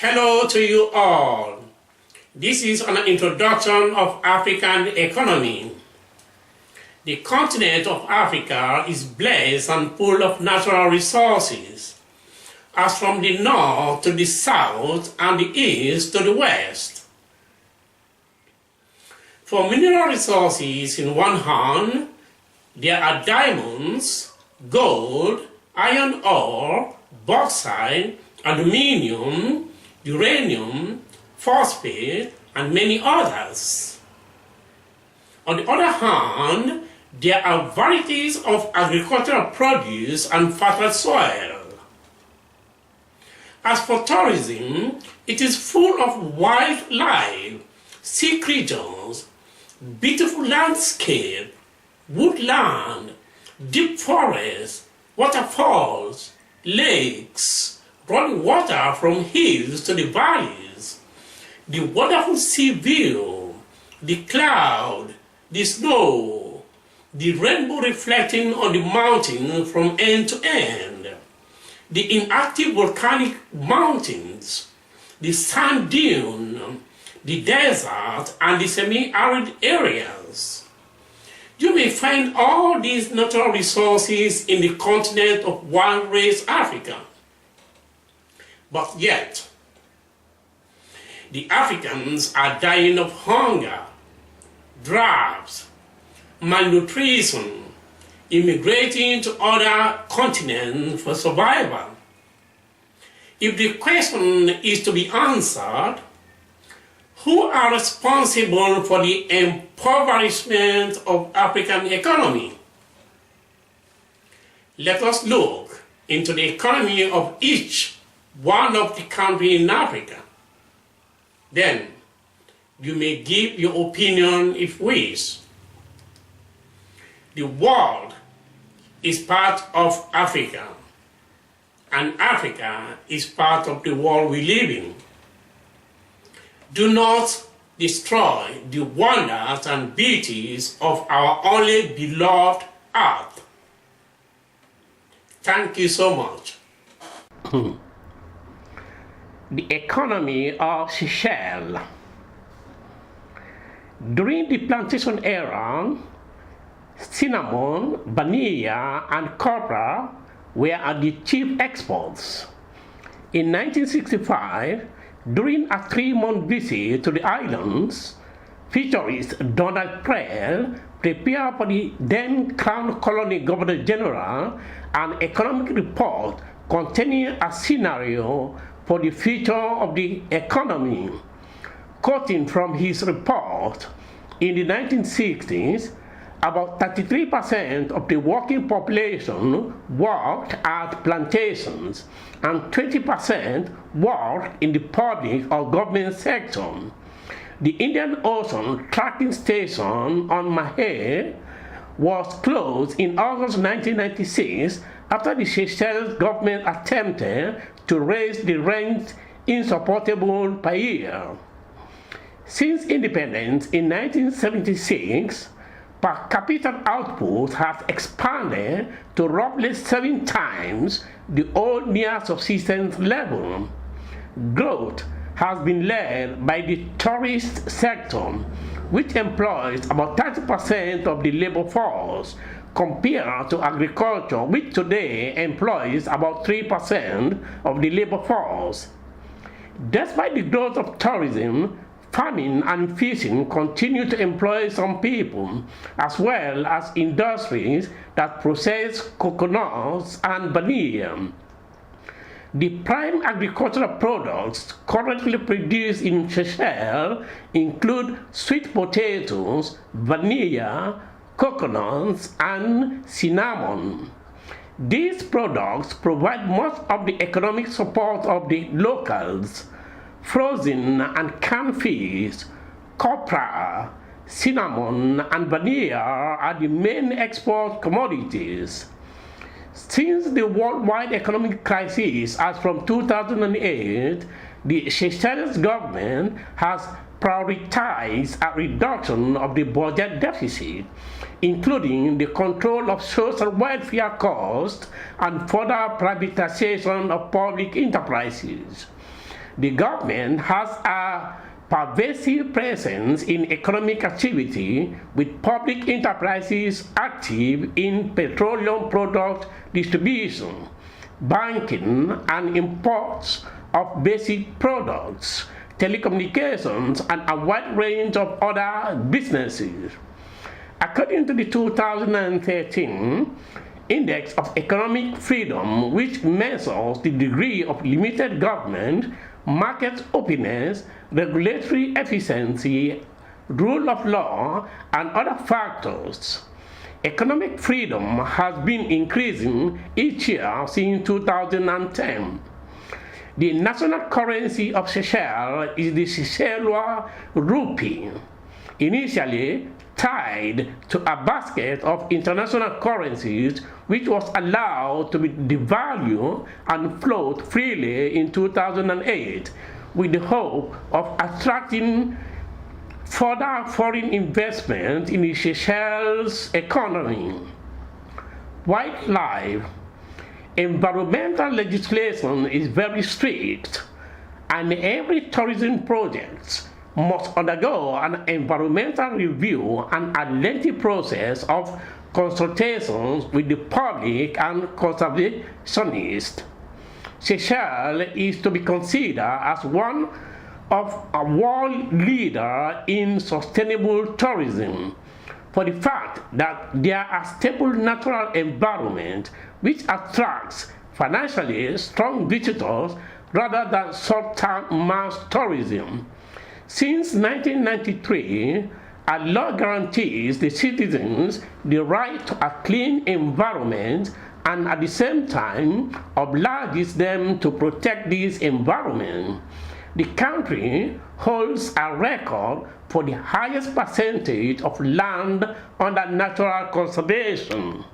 Hello to you all. This is an introduction of African economy. The continent of Africa is blessed and full of natural resources, as from the north to the south and the east to the west. For mineral resources in one hand, there are diamonds, gold, iron ore, bauxite, aluminium, uranium, phosphate, and many others. On the other hand, there are varieties of agricultural produce and fertile soil. As for tourism, it is full of wildlife, sea creatures, beautiful landscape, woodland, deep forests, waterfalls, lakes, running water from hills to the valleys, the wonderful sea view, the cloud, the snow, the rainbow reflecting on the mountain from end to end, the inactive volcanic mountains, the sand dune, the desert, and the semi-arid areas. You may find all these natural resources in the continent of one race Africa. But yet, the Africans are dying of hunger, drought, malnutrition, immigrating to other continents for survival. If the question is to be answered, who are responsible for the impoverishment of African economy? Let us look into the economy of each one of the countries in Africa. Then you may give your opinion if wish. The world is part of Africa, and Africa is part of the world we live in. Do not destroy the wonders and beauties of our only beloved earth. Thank you so much. The economy of Seychelles. During the plantation era, cinnamon, vanilla, and copra were the chief exports. In 1965, during a 3-month visit to the islands, futurist Donald Krell prepared for the then Crown Colony Governor General an economic report containing a scenario for the future of the economy. Quoting from his report, in the 1960s, about 33% of the working population worked at plantations and 20% worked in the public or government sector. The Indian Ocean tracking station on Mahé was closed in August 1996 after the Seychelles government attempted to raise the rent insupportable per year. Since independence in 1976, per capita output has expanded to roughly 7 times the old near subsistence level. Growth has been led by the tourist sector, which employs about 30% of the labor force, compared to agriculture, which today employs about 3% of the labor force. Despite the growth of tourism, farming and fishing continue to employ some people, as well as industries that process coconuts and vanilla. The prime agricultural products currently produced in Seychelles include sweet potatoes, vanilla, coconuts, and cinnamon. These products provide most of the economic support of the locals. Frozen and canned fish, copra, cinnamon, and vanilla are the main export commodities. Since the worldwide economic crisis as from 2008, the Seychelles government has prioritized a reduction of the budget deficit, including the control of social welfare costs and further privatization of public enterprises. The government has a pervasive presence in economic activity, with public enterprises active in petroleum product distribution, banking, and imports of basic products, telecommunications, and a wide range of other businesses. According to the 2013 Index of Economic Freedom, which measures the degree of limited government, market openness, regulatory efficiency, rule of law, and other factors, economic freedom has been increasing each year since 2010. The national currency of Seychelles is the Seychelles rupee, initially tied to a basket of international currencies, which was allowed to be devalued and float freely in 2008 with the hope of attracting further foreign investment in the Seychelles economy. Wildlife. Environmental legislation is very strict, and every tourism project must undergo an environmental review and a lengthy process of consultations with the public and conservationists. Seychelles is to be considered as one of a world leader in sustainable tourism for the fact that there are stable natural environment which attracts financially strong visitors rather than short-term mass tourism. Since 1993, a law guarantees the citizens the right to a clean environment and at the same time obliges them to protect this environment. The country holds a record for the highest percentage of land under natural conservation.